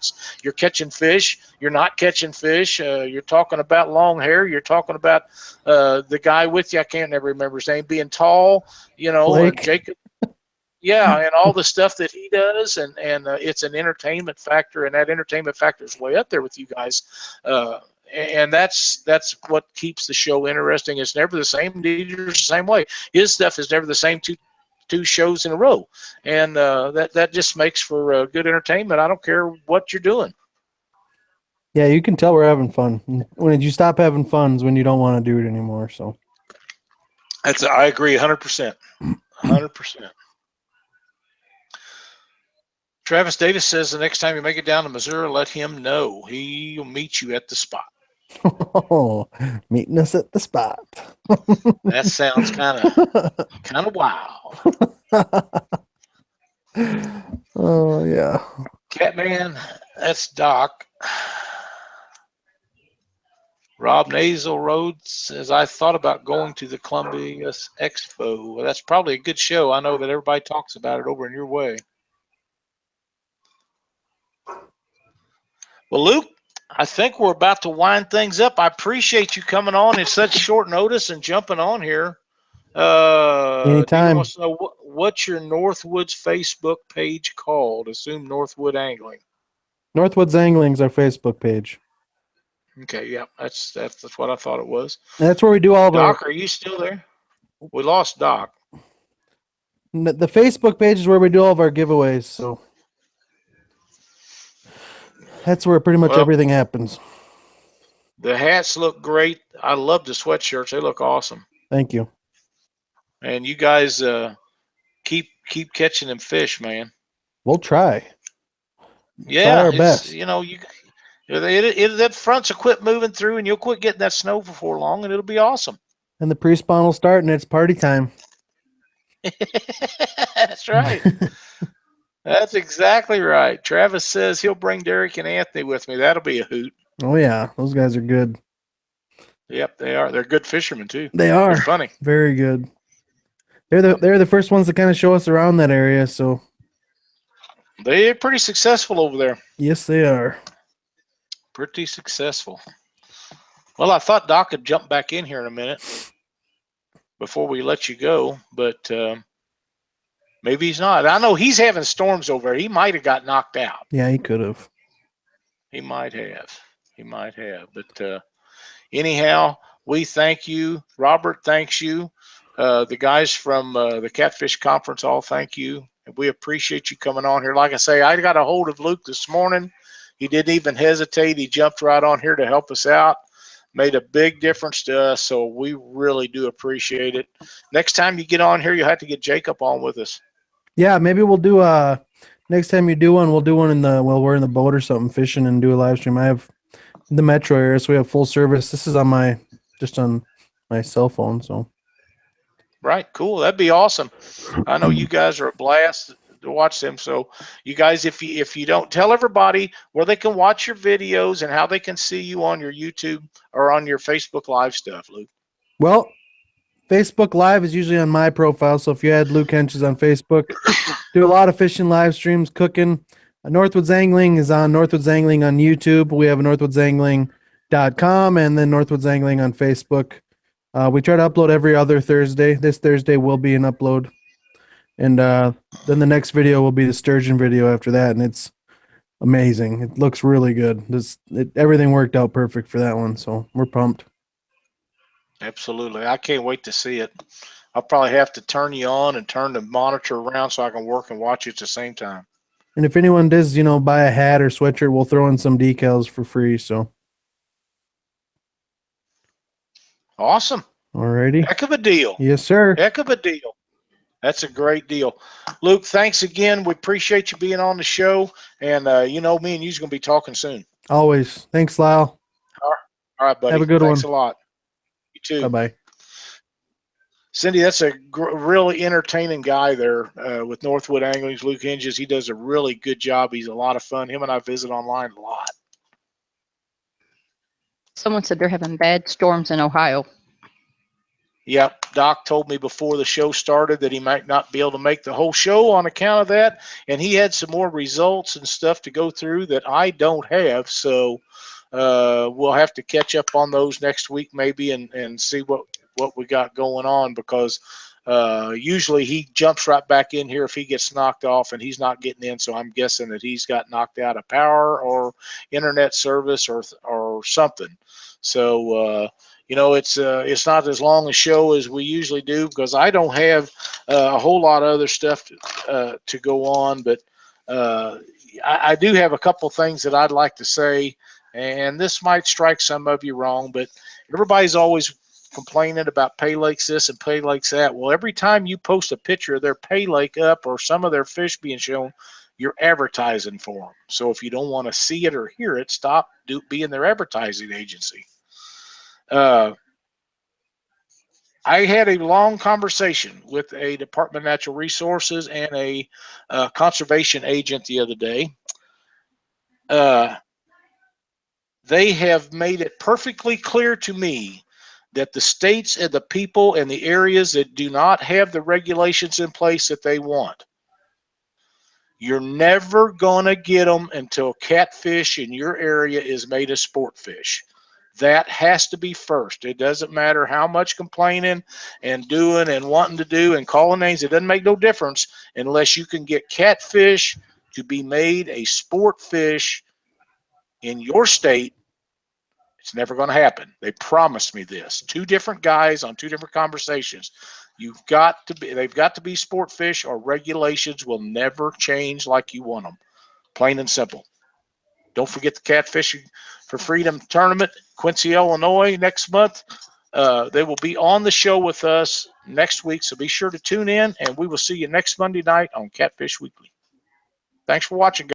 You're catching fish, you're not catching fish. You're talking about long hair. You're talking about the guy with you. I can't never remember his name. Being tall, Jacob. Yeah, and all the stuff that he does, and it's an entertainment factor, and that entertainment factor is way up there with you guys, and that's what keeps the show interesting. It's never the same. Dieter's the same way. His stuff is never the same two shows in a row, and that just makes for good entertainment. I don't care what you're doing. Yeah, you can tell we're having fun. When you stop having fun is when you don't want to do it anymore. So I agree 100%. 100%. Travis Davis says the next time you make it down to Missouri, let him know. He'll meet you at the spot. Oh, meeting us at the spot. That sounds kind of wild. Oh yeah. Catman, that's Doc. Rob Nasal Road says, I thought about going to the Columbia Expo. Well, that's probably a good show. I know that everybody talks about it over in your way. Well, Luke, I think we're about to wind things up. I appreciate you coming on in such short notice and jumping on here. Anytime. Wants to know what's your Northwoods Facebook page called? Assume Northwood Angling. Northwoods Angling is our Facebook page. Okay, yeah, that's what I thought it was. And that's where we do all of Doc, are you still there? We lost Doc. the Facebook page is where we do all of our giveaways. So that's where pretty much everything happens. The hats look great. I love the sweatshirts. They look awesome. Thank you. And you guys keep catching them fish, man. We'll try. Yeah, try our best. That fronts will quit moving through, and you'll quit getting that snow before long, and it'll be awesome. And the pre-spawn will start, and it's party time. That's right. That's exactly right. Travis says he'll bring Derek and Anthony with me. That'll be a hoot. Oh yeah, those guys are good. Yep, they are. They're good fishermen too. They are. They're funny. Very good. They're the first ones to kind of show us around that area, so They're pretty successful over there. yes, they are. Pretty successful. Well, I thought Doc would jump back in here in a minute before we let you go, but maybe he's not. I know he's having storms over there. He might have got knocked out. Yeah, he could have. He might have. He might have. But anyhow, we thank you. Robert thanks you. The guys from the Catfish Conference all thank you. And we appreciate you coming on here. Like I say, I got a hold of Luke this morning. He didn't even hesitate. He jumped right on here to help us out. Made a big difference to us, so we really do appreciate it. Next time you get on here, you'll have to get Jacob on with us. Yeah, maybe we'll do next time you do one, we'll do one in the we're in the boat or something fishing and do a live stream. I have the metro area, so we have full service. This is on my cell phone, so Right, cool. That'd be awesome. I know you guys are a blast to watch them. So you guys, if you don't, tell everybody where they can watch your videos and how they can see you on your YouTube or on your Facebook Live stuff, Luke. well, Facebook Live is usually on my profile. So if you had Luke Hentges on Facebook, do a lot of fishing live streams, cooking. Northwoods Angling is on Northwoods Angling on YouTube. We have a northwoodsangling.com and then Northwoods Angling on Facebook. We try to upload every other Thursday. This Thursday will be an upload. And then the next video will be the sturgeon video after that. And it's amazing. It looks really good. Everything worked out perfect for that one. So we're pumped. Absolutely. I can't wait to see it. I'll probably have to turn you on and turn the monitor around so I can work and watch it at the same time. And if anyone does, buy a hat or sweatshirt, we'll throw in some decals for free. So awesome. Alrighty. Heck of a deal. Yes, sir. Heck of a deal. That's a great deal. Luke, thanks again. We appreciate you being on the show. And, me and you's going to be talking soon. Always. Thanks, Lyle. All right, buddy. Have a good one. Thanks a lot. You too. Bye-bye. Cindy, that's a really entertaining guy there with Northwood Angling. Luke Hentges. He does a really good job. He's a lot of fun. Him and I visit online a lot. Someone said they're having bad storms in Ohio. Yep, Doc told me before the show started that he might not be able to make the whole show on account of that, and he had some more results and stuff to go through that I don't have, so we'll have to catch up on those next week maybe and see what we got going on, because usually he jumps right back in here if he gets knocked off, and he's not getting in, so I'm guessing that he's got knocked out of power or internet service or something. So it's not as long a show as we usually do, because I don't have a whole lot of other stuff to go on, but I do have a couple things that I'd like to say, and this might strike some of you wrong, but everybody's always complaining about pay lakes this and pay lakes that. Well, every time you post a picture of their pay lake up or some of their fish being shown, you're advertising for them. So if you don't want to see it or hear it, stop being their advertising agency. I had a long conversation with a Department of Natural Resources and a conservation agent the other day. They have made it perfectly clear to me that the states and the people and the areas that do not have the regulations in place that they want, you're never going to get them until catfish in your area is made a sport fish. That has to be first. It doesn't matter how much complaining and doing and wanting to do and calling names. It doesn't make no difference unless you can get catfish to be made a sport fish in your state. It's never going to happen. They promised me this. Two different guys on two different conversations. They've got to be sport fish, or regulations will never change like you want them. Plain and simple. Don't forget the Catfishing for Freedom tournament, Quincy, Illinois, next month. They will be on the show with us next week, so be sure to tune in, and we will see you next Monday night on Catfish Weekly. Thanks for watching, guys.